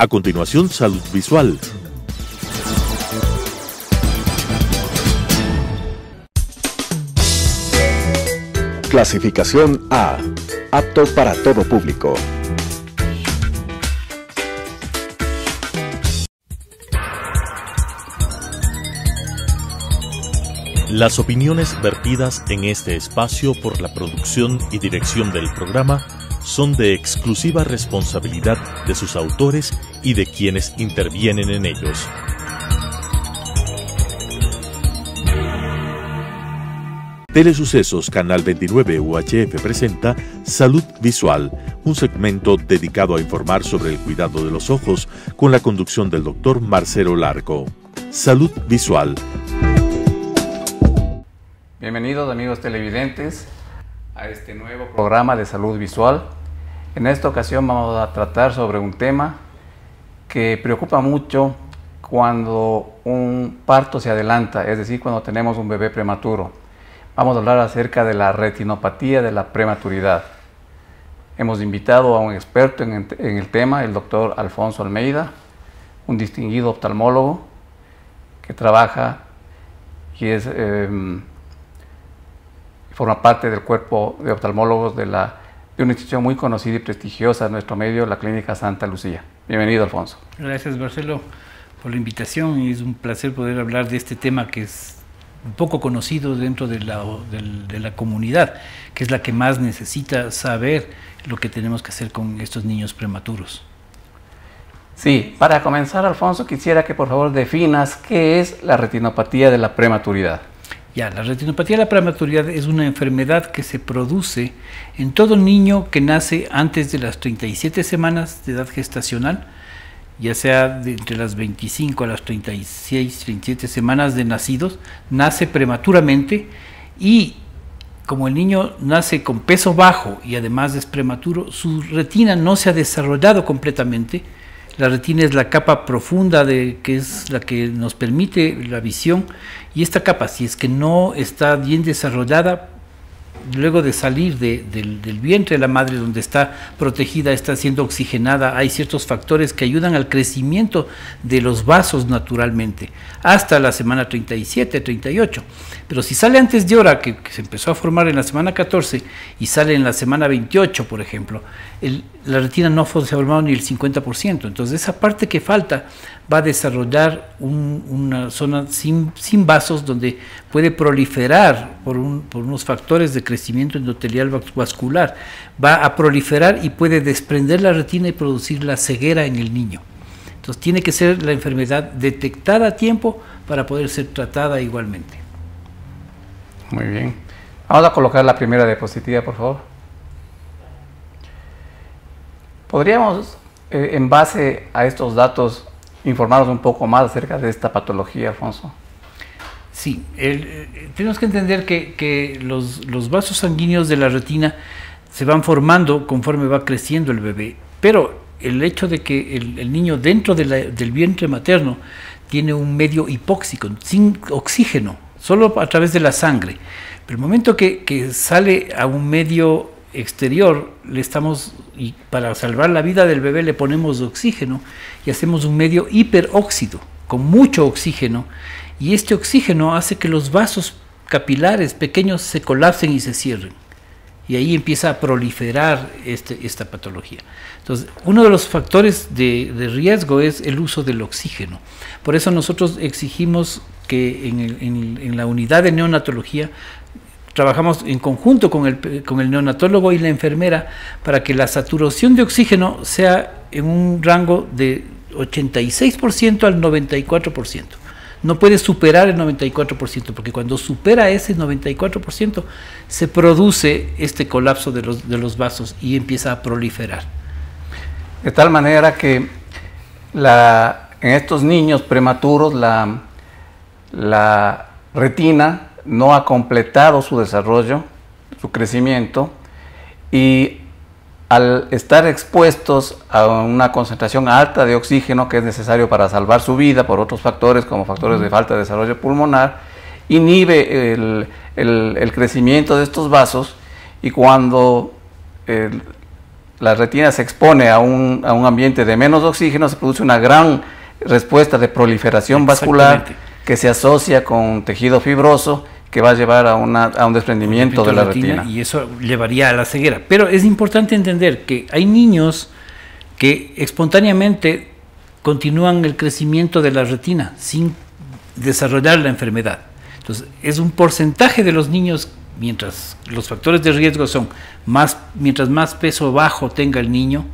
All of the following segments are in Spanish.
A continuación, salud visual. Clasificación A. Apto para todo público. Las opiniones vertidas en este espacio por la producción y dirección del programa son de exclusiva responsabilidad de sus autores y de quienes intervienen en ellos. Telesucesos Canal 29 UHF presenta Salud Visual, un segmento dedicado a informar sobre el cuidado de los ojos con la conducción del doctor Marcelo Largo. Salud Visual. Bienvenidos amigos televidentes a este nuevo programa de Salud Visual. En esta ocasión vamos a tratar sobre un tema que preocupa mucho cuando un parto se adelanta, es decir, cuando tenemos un bebé prematuro. Vamos a hablar acerca de la retinopatía de la prematuridad. Hemos invitado a un experto en el tema, el doctor Alfonso Almeida, un distinguido oftalmólogo que trabaja y forma parte del cuerpo de oftalmólogos de una institución muy conocida y prestigiosa en nuestro medio, la Clínica Santa Lucía. Bienvenido, Alfonso. Gracias, Marcelo, por la invitación. Es un placer poder hablar de este tema que es un poco conocido dentro de la comunidad, que es la que más necesita saber lo que tenemos que hacer con estos niños prematuros. Sí, para comenzar, Alfonso, quisiera que por favor definas qué es la retinopatía de la prematuridad. Ya, la retinopatía de la prematuridad es una enfermedad que se produce en todo niño que nace antes de las 37 semanas de edad gestacional, ya sea de entre las 25 a las 36, 37 semanas de nacidos, nace prematuramente y como el niño nace con peso bajo y además es prematuro, su retina no se ha desarrollado completamente. La retina es la capa profunda que es la que nos permite la visión, y esta capa, si es que no está bien desarrollada, luego de salir del vientre de la madre donde está protegida, está siendo oxigenada, hay ciertos factores que ayudan al crecimiento de los vasos naturalmente, hasta la semana 37, 38. Pero si sale antes de hora, que se empezó a formar en la semana 14 y sale en la semana 28, por ejemplo, la retina no se ha formado ni el 50%. Entonces esa parte que falta va a desarrollar una zona sin vasos donde puede proliferar por unos factores de crecimiento endotelial vascular. Va a proliferar y puede desprender la retina y producir la ceguera en el niño. Entonces tiene que ser la enfermedad detectada a tiempo para poder ser tratada igualmente. Muy bien. Vamos a colocar la primera diapositiva, por favor. ¿Podríamos, en base a estos datos, informarnos un poco más acerca de esta patología, Alfonso? Sí, tenemos que entender que los vasos sanguíneos de la retina se van formando conforme va creciendo el bebé, pero el hecho de que el niño dentro del vientre materno tiene un medio hipóxico, sin oxígeno, solo a través de la sangre. Pero el momento que sale a un medio exterior, y para salvar la vida del bebé le ponemos oxígeno y hacemos un medio hiperóxido, con mucho oxígeno, y este oxígeno hace que los vasos capilares pequeños se colapsen y se cierren. Y ahí empieza a proliferar esta patología. Entonces, uno de los factores de riesgo es el uso del oxígeno. Por eso nosotros exigimos que en la unidad de neonatología trabajamos en conjunto con el neonatólogo y la enfermera para que la saturación de oxígeno sea en un rango de 86% al 94%. No puede superar el 94%, porque cuando supera ese 94% se produce este colapso de los vasos y empieza a proliferar. De tal manera que en estos niños prematuros la retina no ha completado su desarrollo, su crecimiento, y al estar expuestos a una concentración alta de oxígeno que es necesario para salvar su vida por otros factores como factores de falta de desarrollo pulmonar, inhibe el crecimiento de estos vasos, y cuando la retina se expone a un ambiente de menos oxígeno, se produce una gran respuesta de proliferación vascular que se asocia con tejido fibroso, que va a llevar a un desprendimiento de la retina. Y eso llevaría a la ceguera. Pero es importante entender que hay niños que espontáneamente continúan el crecimiento de la retina sin desarrollar la enfermedad. Entonces, es un porcentaje de los niños, mientras los factores de riesgo son mientras más peso bajo tenga el niño,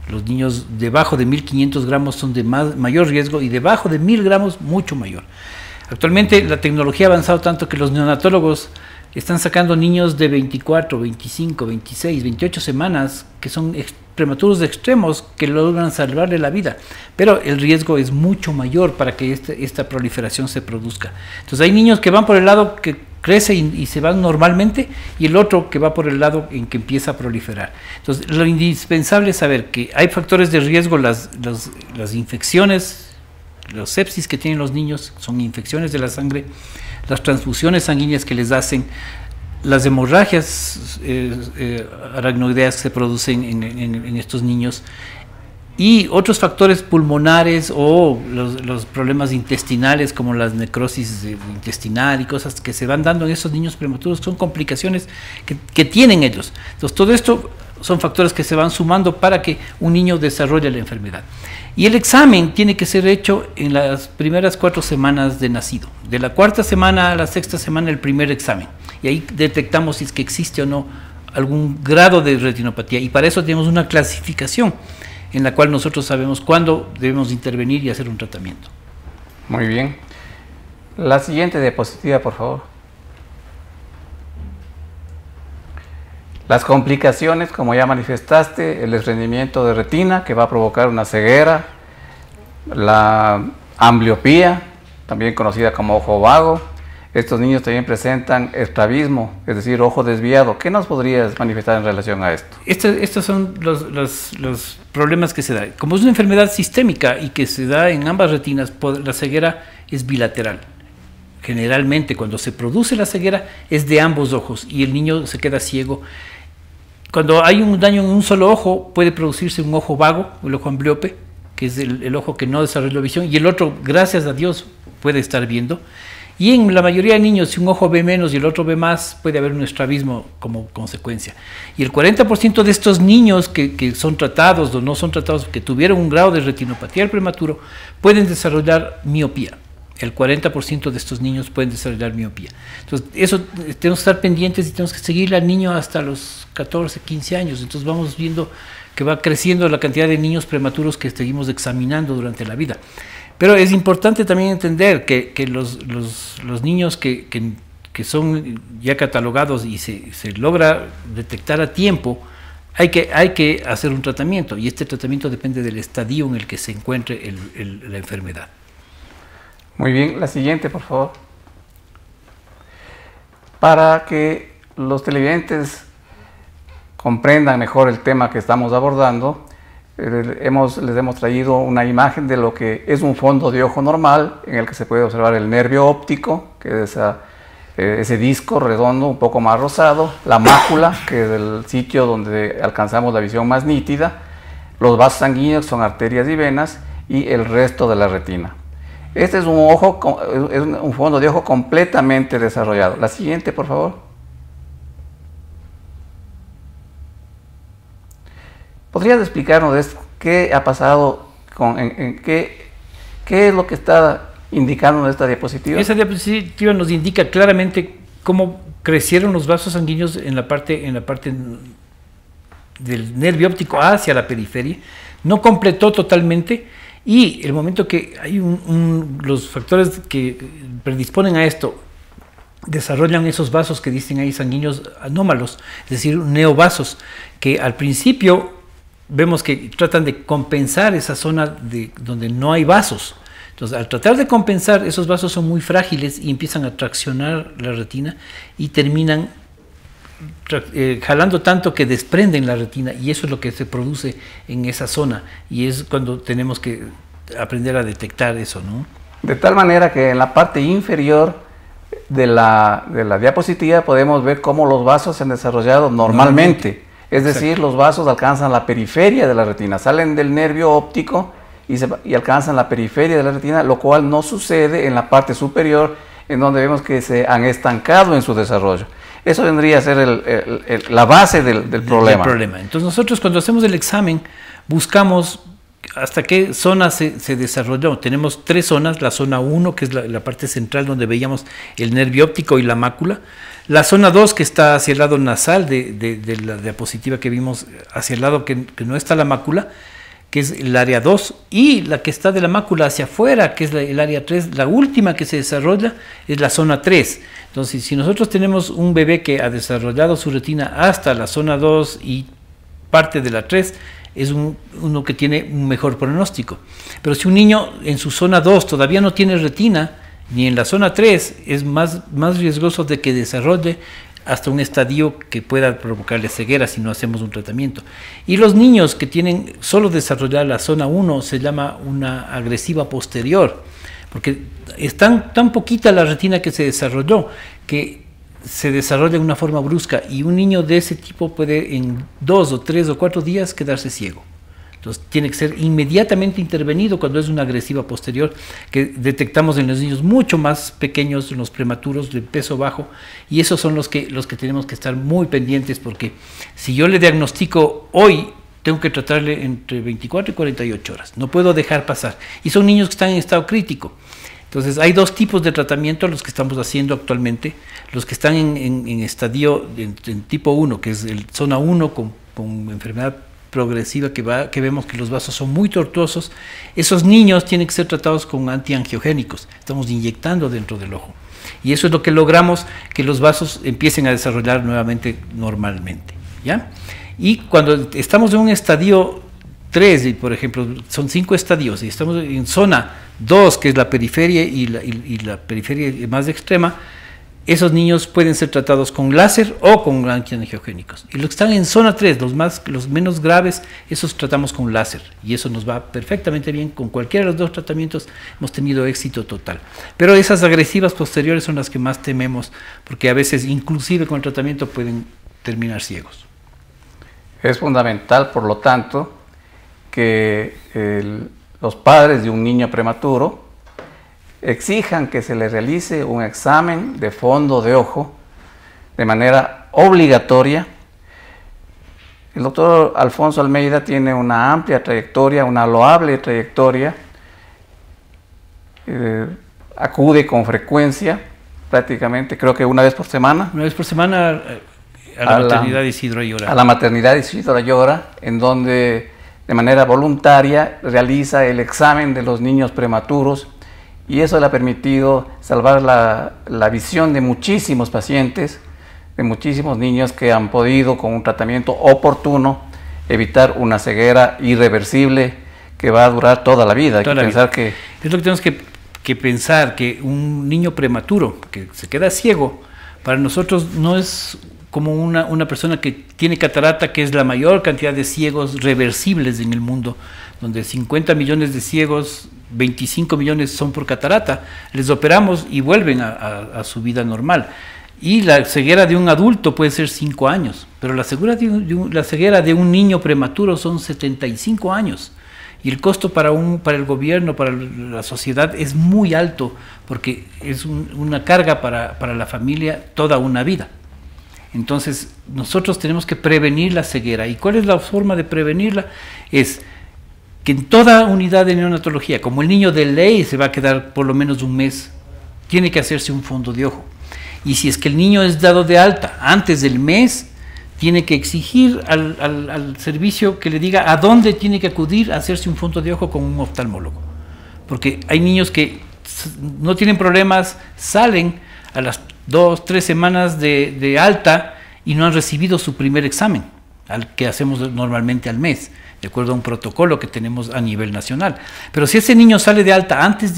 los niños debajo de 1500 gramos son de mayor riesgo y debajo de 1000 gramos mucho mayor. Actualmente la tecnología ha avanzado tanto que los neonatólogos están sacando niños de 24, 25, 26, 28 semanas que son prematuros extremos que logran salvarle la vida, pero el riesgo es mucho mayor para que esta proliferación se produzca. Entonces hay niños que van por el lado que crece y se van normalmente, y el otro que va por el lado en que empieza a proliferar. Entonces lo indispensable es saber que hay factores de riesgo, las infecciones, los sepsis que tienen los niños son infecciones de la sangre, las transfusiones sanguíneas que les hacen, las hemorragias aracnoideas que se producen en estos niños, y otros factores pulmonares o los problemas intestinales como la necrosis intestinal y cosas que se van dando en esos niños prematuros, son complicaciones que tienen ellos. Entonces todo esto son factores que se van sumando para que un niño desarrolle la enfermedad. Y el examen tiene que ser hecho en las primeras 4 semanas de nacido. De la 4ª semana a la 6ª semana el primer examen. Y ahí detectamos si es que existe o no algún grado de retinopatía. Y para eso tenemos una clasificación en la cual nosotros sabemos cuándo debemos intervenir y hacer un tratamiento. Muy bien. La siguiente diapositiva, por favor. Las complicaciones, como ya manifestaste, el desprendimiento de retina que va a provocar una ceguera, la ambliopía, también conocida como ojo vago. Estos niños también presentan estrabismo, es decir, ojo desviado. ¿Qué nos podrías manifestar en relación a esto? Estos son los problemas que se dan. Como es una enfermedad sistémica y que se da en ambas retinas, la ceguera es bilateral. Generalmente cuando se produce la ceguera es de ambos ojos y el niño se queda ciego. Cuando hay un daño en un solo ojo puede producirse un ojo vago, el ojo ambliope, que es el ojo que no desarrolla visión, y el otro, gracias a Dios, puede estar viendo. Y en la mayoría de niños, si un ojo ve menos y el otro ve más, puede haber un estrabismo como consecuencia. Y el 40% de estos niños que son tratados o no son tratados, que tuvieron un grado de retinopatía prematuro, pueden desarrollar miopía. El 40% de estos niños pueden desarrollar miopía. Entonces, eso tenemos que estar pendientes y tenemos que seguir al niño hasta los 14, 15 años. Entonces, vamos viendo que va creciendo la cantidad de niños prematuros que seguimos examinando durante la vida. Pero es importante también entender que los niños que son ya catalogados y se logra detectar a tiempo, hay que hacer un tratamiento, y este tratamiento depende del estadio en el que se encuentre la enfermedad. Muy bien, la siguiente, por favor. Para que los televidentes comprendan mejor el tema que estamos abordando, les hemos traído una imagen de lo que es un fondo de ojo normal, en el que se puede observar el nervio óptico, que es ese disco redondo un poco más rosado, la mácula, que es el sitio donde alcanzamos la visión más nítida, los vasos sanguíneos, que son arterias y venas, y el resto de la retina. Este es un fondo de ojo completamente desarrollado. La siguiente, por favor. ¿Podrías explicarnos de esto? ¿Qué ha pasado? ¿Qué es lo que está indicando en esta diapositiva? Esa diapositiva nos indica claramente cómo crecieron los vasos sanguíneos en la parte del nervio óptico hacia la periferia. No completó totalmente. Y el momento que hay los factores que predisponen a esto desarrollan esos vasos que dicen ahí sanguíneos anómalos, es decir, neovasos, que al principio vemos que tratan de compensar esa zona donde no hay vasos. Entonces, al tratar de compensar, esos vasos son muy frágiles y empiezan a traccionar la retina y terminan jalando tanto que desprenden la retina, y eso es lo que se produce en esa zona, y es cuando tenemos que aprender a detectar eso, ¿no? De tal manera que en la parte inferior de la diapositiva podemos ver cómo los vasos se han desarrollado normalmente. Es decir, los vasos alcanzan la periferia de la retina, salen del nervio óptico y alcanzan la periferia de la retina, lo cual no sucede en la parte superior, en donde vemos que se han estancado en su desarrollo. Eso vendría a ser la base del problema. Entonces nosotros cuando hacemos el examen buscamos hasta qué zona se desarrolló. Tenemos 3 zonas, la zona 1, que es la parte central donde veíamos el nervio óptico y la mácula, la zona 2, que está hacia el lado nasal de la diapositiva que vimos, hacia el lado que no está la mácula, que es el área 2, y la que está de la mácula hacia afuera, que es el área 3, la última que se desarrolla es la zona 3. Entonces, si nosotros tenemos un bebé que ha desarrollado su retina hasta la zona 2 y parte de la 3, es uno que tiene un mejor pronóstico. Pero si un niño en su zona 2 todavía no tiene retina, ni en la zona 3, es más riesgoso de que desarrolle hasta un estadio que pueda provocarle ceguera si no hacemos un tratamiento. Y los niños que tienen solo desarrollar la zona 1 se llama una agresiva posterior, porque es tan poquita la retina que se desarrolló que se desarrolla de una forma brusca, y un niño de ese tipo puede en 2 o 3 o 4 días quedarse ciego. Entonces tiene que ser inmediatamente intervenido cuando es una agresiva posterior, que detectamos en los niños mucho más pequeños, en los prematuros de peso bajo, y esos son los que tenemos que estar muy pendientes, porque si yo le diagnostico hoy, tengo que tratarle entre 24 y 48 horas, no puedo dejar pasar, y son niños que están en estado crítico. Entonces hay 2 tipos de tratamiento los que estamos haciendo actualmente, los que están en estadio en tipo 1, que es el zona 1 con enfermedad progresiva que vemos que los vasos son muy tortuosos. Esos niños tienen que ser tratados con antiangiogénicos, estamos inyectando dentro del ojo, y eso es lo que logramos, que los vasos empiecen a desarrollar nuevamente normalmente, ¿ya? Y cuando estamos en un estadio 3, y por ejemplo son 5 estadios, y estamos en zona 2, que es la periferia y la periferia más extrema, esos niños pueden ser tratados con láser o con antiangiogénicos. Y los que están en zona 3, los menos graves, esos tratamos con láser. Y eso nos va perfectamente bien. Con cualquiera de los 2 tratamientos hemos tenido éxito total. Pero esas agresivas posteriores son las que más tememos, porque a veces, inclusive con el tratamiento, pueden terminar ciegos. Es fundamental, por lo tanto, que los padres de un niño prematuro exijan que se le realice un examen de fondo de ojo de manera obligatoria. El doctor Alfonso Almeida tiene una amplia trayectoria, una loable trayectoria, acude con frecuencia, prácticamente, creo que una vez por semana. Una vez por semana a la maternidad Isidro Ayora. A la maternidad Isidro Ayora, en donde de manera voluntaria realiza el examen de los niños prematuros, y eso le ha permitido salvar la visión de muchísimos pacientes, de muchísimos niños que han podido, con un tratamiento oportuno, evitar una ceguera irreversible que va a durar toda la vida. Es lo que tenemos que pensar, que un niño prematuro que se queda ciego, para nosotros no es como una persona que tiene catarata, que es la mayor cantidad de ciegos reversibles en el mundo, donde 50 millones de ciegos, 25 millones son por catarata, les operamos y vuelven a su vida normal. Y la ceguera de un adulto puede ser 5 años, pero la ceguera de un niño prematuro son 75 años. Y el costo para el gobierno, para la sociedad, es muy alto, porque es una carga para la familia toda una vida. Entonces, nosotros tenemos que prevenir la ceguera. ¿Y cuál es la forma de prevenirla? Es que en toda unidad de neonatología, como el niño de ley se va a quedar por lo menos un mes, tiene que hacerse un fondo de ojo. Y si es que el niño es dado de alta antes del mes, tiene que exigir al servicio que le diga a dónde tiene que acudir a hacerse un fondo de ojo con un oftalmólogo. Porque hay niños que no tienen problemas, salen a las 2, 3 semanas de alta y no han recibido su primer examen, al que hacemos normalmente al mes, de acuerdo a un protocolo que tenemos a nivel nacional. Pero si ese niño sale de alta antes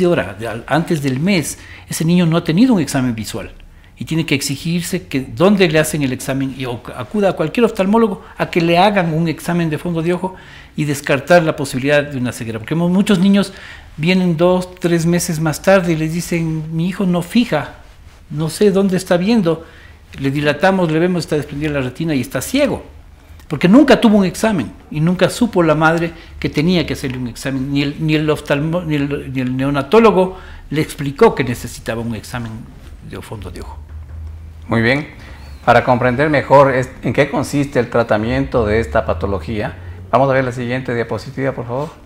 antes del mes, ese niño no ha tenido un examen visual y tiene que exigirse que dónde le hacen el examen, y acuda a cualquier oftalmólogo a que le hagan un examen de fondo de ojo y descartar la posibilidad de una ceguera. Porque muchos niños vienen 2, 3 meses más tarde y les dicen: mi hijo no fija, no sé dónde está viendo, le dilatamos, le vemos, está desprendida la retina y está ciego. porque nunca tuvo un examen y nunca supo la madre que tenía que hacerle un examen, ni el neonatólogo le explicó que necesitaba un examen de fondo de ojo. Muy bien. Para comprender mejor en qué consiste el tratamiento de esta patología, vamos a ver la siguiente diapositiva, por favor.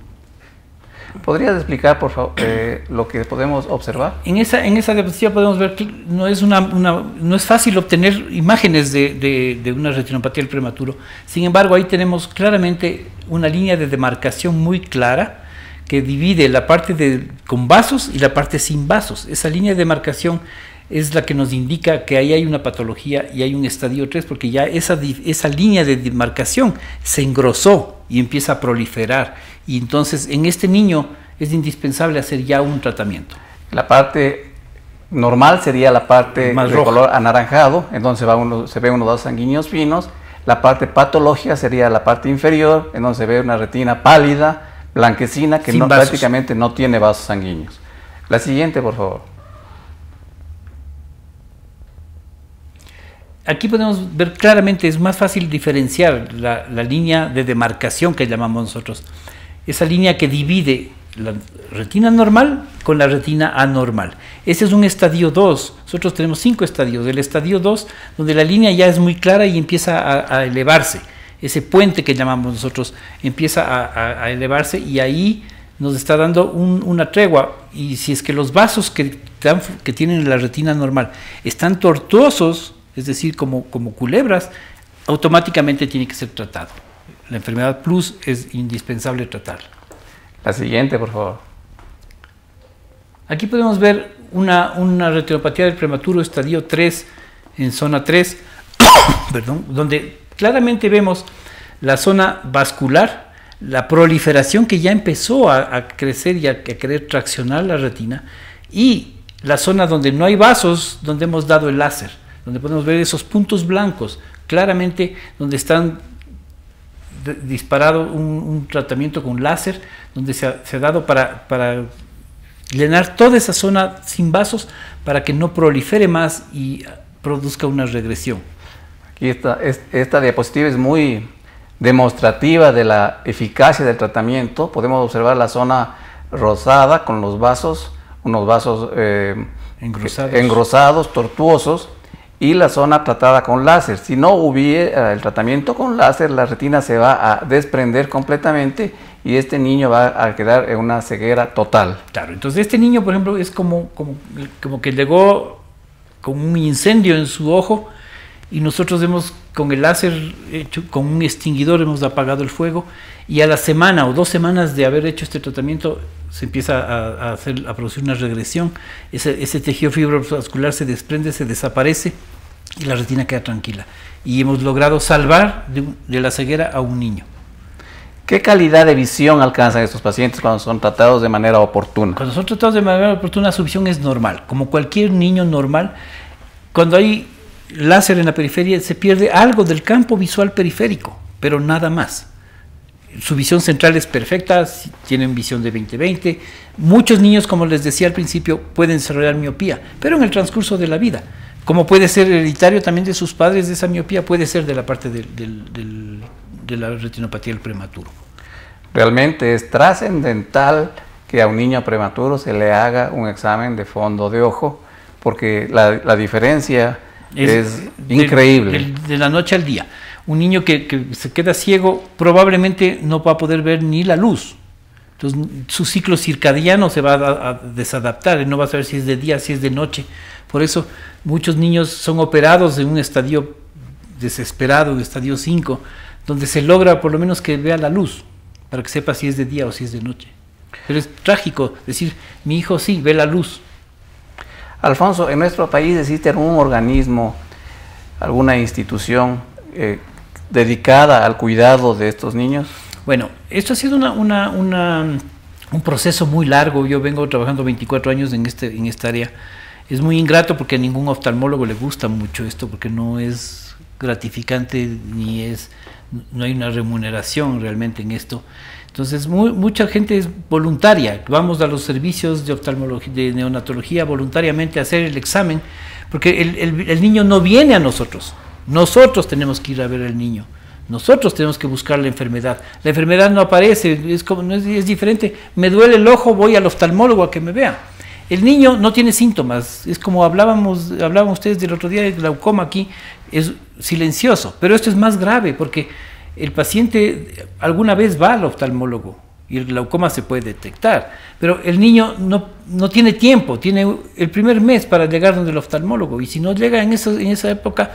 ¿Podrías explicar, por favor, lo que podemos observar? En esa diapositiva podemos ver que no es fácil obtener imágenes de una retinopatía del prematuro. Sin embargo, ahí tenemos claramente una línea de demarcación muy clara que divide la parte con vasos y la parte sin vasos. Esa línea de demarcación es la que nos indica que ahí hay una patología y hay un estadio 3, porque ya esa línea de demarcación se engrosó y empieza a proliferar. Y entonces en este niño es indispensable hacer ya un tratamiento. La parte normal sería la parte más de roja, color anaranjado, en donde se ve unos vasos sanguíneos finos. La parte patológica sería la parte inferior, en donde se ve una retina pálida, blanquecina, que prácticamente no tiene vasos sanguíneos. La siguiente, por favor. Aquí podemos ver claramente, es más fácil diferenciar la línea de demarcación que llamamos nosotros. Esa línea que divide la retina normal con la retina anormal. Ese es un estadio 2. Nosotros tenemos 5 estadios. El estadio 2, donde la línea ya es muy clara y empieza a elevarse. Ese puente que llamamos nosotros empieza a elevarse y ahí nos está dando una tregua. Y si es que los vasos que tienen la retina normal están tortuosos, es decir, como culebras, automáticamente tiene que ser tratado. La enfermedad plus es indispensable tratarla. La siguiente, por favor. Aquí podemos ver una retinopatía del prematuro estadio 3, en zona 3, perdón, donde claramente vemos la zona vascular, la proliferación que ya empezó a crecer y a querer traccionar la retina, y la zona donde no hay vasos, donde hemos dado el láser, donde podemos ver esos puntos blancos, claramente donde están disparado un tratamiento con láser, donde se ha dado para llenar toda esa zona sin vasos, para que no prolifere más y produzca una regresión. Aquí esta diapositiva es muy demostrativa de la eficacia del tratamiento. Podemos observar la zona rosada con los vasos, unos vasos engrosados, tortuosos, y la zona tratada con láser. Si no hubiera el tratamiento con láser, la retina se va a desprender completamente y este niño va a quedar en una ceguera total. Claro, entonces este niño, por ejemplo, es como que llegó con un incendio en su ojo y nosotros hemos, con el láser hecho, con un extinguidor, hemos apagado el fuego, y a la semana o 2 semanas de haber hecho este tratamiento se empieza a producir una regresión. Ese tejido fibrovascular se desprende, se desaparece y la retina queda tranquila. Y hemos logrado salvar de la ceguera a un niño. ¿Qué calidad de visión alcanzan estos pacientes cuando son tratados de manera oportuna? Cuando son tratados de manera oportuna, su visión es normal, como cualquier niño normal. Cuando hay láser en la periferia, se pierde algo del campo visual periférico, pero nada más. Su visión central es perfecta, tienen visión de 20/20. Muchos niños, como les decía al principio, pueden desarrollar miopía, pero en el transcurso de la vida. Como puede ser hereditario también de sus padres, de esa miopía puede ser de la parte de la retinopatía del prematuro. Realmente es trascendental que a un niño prematuro se le haga un examen de fondo de ojo, porque la diferencia es increíble. De la noche al día. Un niño que se queda ciego probablemente no va a poder ver ni la luz. Entonces su ciclo circadiano se va a desadaptar, no va a saber si es de día, si es de noche. Por eso muchos niños son operados en un estadio desesperado, en estadio 5, donde se logra por lo menos que vea la luz, para que sepa si es de día o si es de noche. Pero es trágico decir, mi hijo sí, ve la luz. Alfonso, ¿en nuestro país existe algún organismo, alguna institución dedicada al cuidado de estos niños? Bueno, esto ha sido un proceso muy largo. Yo vengo trabajando 24 años en esta área. Es muy ingrato porque a ningún oftalmólogo le gusta mucho esto, porque no es gratificante no hay una remuneración realmente en esto. Entonces mucha gente es voluntaria, vamos a los servicios de oftalmología, de neonatología voluntariamente a hacer el examen, porque el niño no viene a nosotros tenemos que ir a ver al niño. Nosotros tenemos que buscar la enfermedad. La enfermedad no aparece, es diferente. Me duele el ojo, voy al oftalmólogo a que me vea. El niño no tiene síntomas, es como hablaban ustedes del otro día del glaucoma aquí, es silencioso, pero esto es más grave porque el paciente alguna vez va al oftalmólogo y el glaucoma se puede detectar, pero el niño no tiene tiempo, tiene el primer mes para llegar donde el oftalmólogo y si no llega en esa época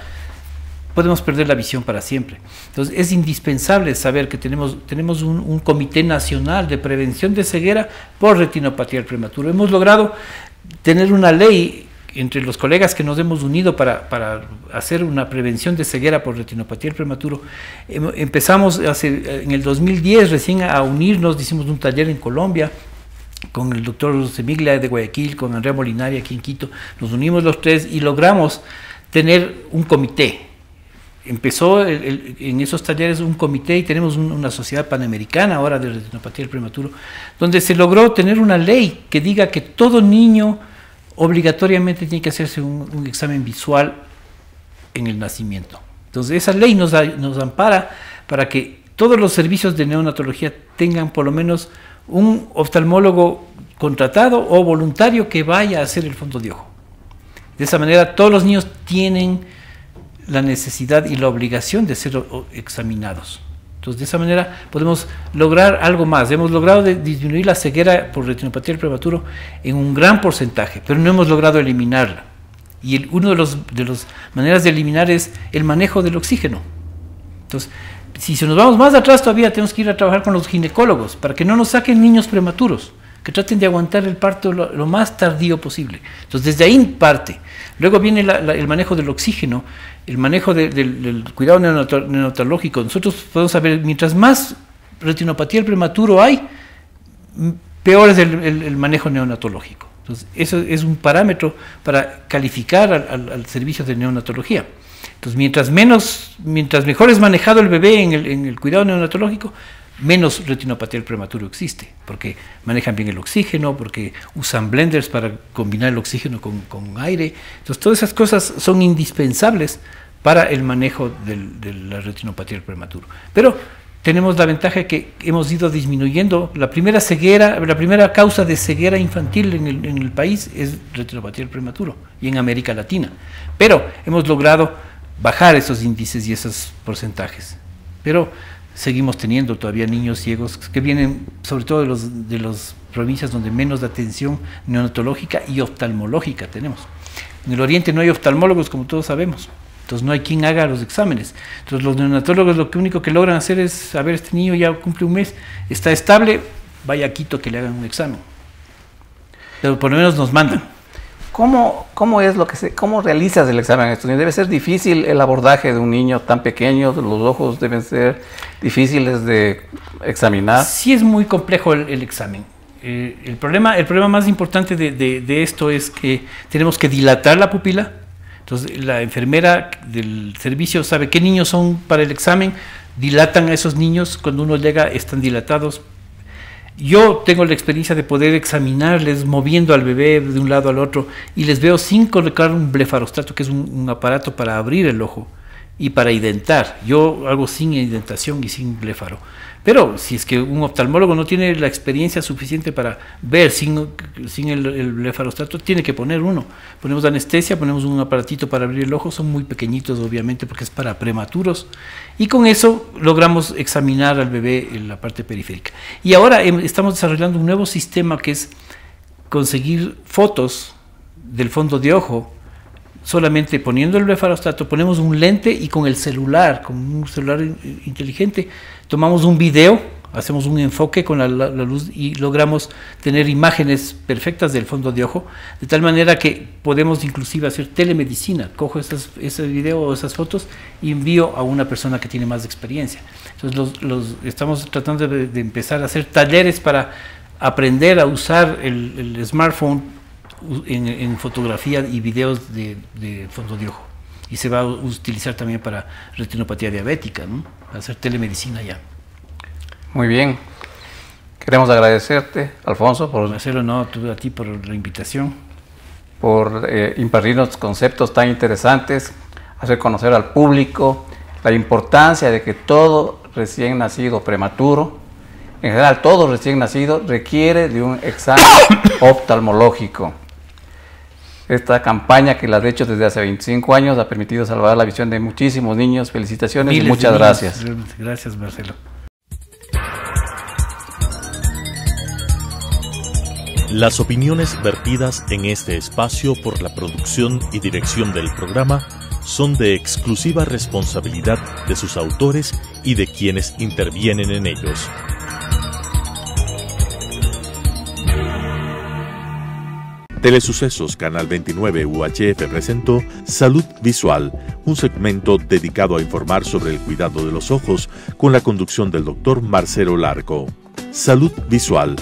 podemos perder la visión para siempre. Entonces es indispensable saber que tenemos un Comité Nacional de Prevención de Ceguera por Retinopatía del Prematuro. Hemos logrado tener una ley entre los colegas que nos hemos unido para hacer una prevención de ceguera por retinopatía del prematuro. Empezamos en el 2010 recién a unirnos, hicimos un taller en Colombia con el doctor Semiglia de Guayaquil, con Andrea Molinari aquí en Quito. Nos unimos los tres y logramos tener un comité. Empezó en esos talleres un comité y tenemos una sociedad panamericana ahora de retinopatía del prematuro, donde se logró tener una ley que diga que todo niño obligatoriamente tiene que hacerse un examen visual en el nacimiento. Entonces esa ley nos ampara para que todos los servicios de neonatología tengan por lo menos un oftalmólogo contratado o voluntario que vaya a hacer el fondo de ojo. De esa manera todos los niños tienen la necesidad y la obligación de ser examinados. Entonces, de esa manera podemos lograr algo más. Hemos logrado disminuir la ceguera por retinopatía del prematuro en un gran porcentaje, pero no hemos logrado eliminarla. Y una de las maneras de eliminar es el manejo del oxígeno. Entonces, si nos vamos más atrás todavía, tenemos que ir a trabajar con los ginecólogos para que no nos saquen niños prematuros, que traten de aguantar el parto lo más tardío posible. Entonces, desde ahí parte. Luego viene el manejo del oxígeno, el manejo del cuidado neonatológico. Nosotros podemos saber, mientras más retinopatía del prematuro hay, peor es el manejo neonatológico. Entonces, eso es un parámetro para calificar al servicio de neonatología. Entonces, mientras mejor es manejado el bebé en el cuidado neonatológico, menos retinopatía del prematuro existe, porque manejan bien el oxígeno, porque usan blenders para combinar el oxígeno con aire. Entonces, todas esas cosas son indispensables para el manejo de la retinopatía del prematuro. Pero tenemos la ventaja de que hemos ido disminuyendo. La primera causa de ceguera infantil en el país es retinopatía del prematuro, y en América Latina. Pero hemos logrado bajar esos índices y esos porcentajes. Pero seguimos teniendo todavía niños ciegos que vienen sobre todo de las provincias donde menos atención neonatológica y oftalmológica tenemos. En el oriente no hay oftalmólogos, como todos sabemos, entonces no hay quien haga los exámenes. Entonces los neonatólogos lo único que logran hacer es, a ver, este niño ya cumple un mes, está estable, vaya a Quito que le hagan un examen. Pero por lo menos nos mandan. ¿Cómo realizas el examen de estos niños? Debe ser difícil el abordaje de un niño tan pequeño, los ojos deben ser difíciles de examinar. Sí, es muy complejo el examen. El problema más importante de esto es que tenemos que dilatar la pupila. Entonces la enfermera del servicio sabe qué niños son para el examen, dilatan a esos niños, cuando uno llega están dilatados. Yo tengo la experiencia de poder examinarles moviendo al bebé de un lado al otro y les veo sin colocar un blefarostrato, que es un aparato para abrir el ojo y para identar. Yo hago sin indentación y sin blefaro. Pero si es que un oftalmólogo no tiene la experiencia suficiente para ver sin el blefarostrato, tiene que poner uno. Ponemos anestesia, ponemos un aparatito para abrir el ojo, son muy pequeñitos obviamente porque es para prematuros, y con eso logramos examinar al bebé en la parte periférica. Y ahora estamos desarrollando un nuevo sistema que es conseguir fotos del fondo de ojo. Solamente poniendo el blefarostrato, ponemos un lente y con el celular, con un celular inteligente, tomamos un video, hacemos un enfoque con la luz y logramos tener imágenes perfectas del fondo de ojo, de tal manera que podemos inclusive hacer telemedicina. Cojo ese video o esas fotos y envío a una persona que tiene más experiencia. Entonces estamos tratando de empezar a hacer talleres para aprender a usar el smartphone en fotografía y videos de fondo de ojo, y se va a utilizar también para retinopatía diabética, ¿no? Para hacer telemedicina ya. Muy bien, queremos agradecerte, Alfonso, por Marcelo, no, a ti por la invitación, por impartirnos conceptos tan interesantes, hacer conocer al público la importancia de que todo recién nacido prematuro, en general todo recién nacido, requiere de un examen oftalmológico. Esta campaña que la he hecho desde hace 25 años ha permitido salvar la visión de muchísimos niños. Felicitaciones y muchas gracias. Gracias, Marcelo. Las opiniones vertidas en este espacio por la producción y dirección del programa son de exclusiva responsabilidad de sus autores y de quienes intervienen en ellos. Telesucesos Canal 29 UHF presentó Salud Visual, un segmento dedicado a informar sobre el cuidado de los ojos con la conducción del Dr. Marcelo Larco. Salud Visual,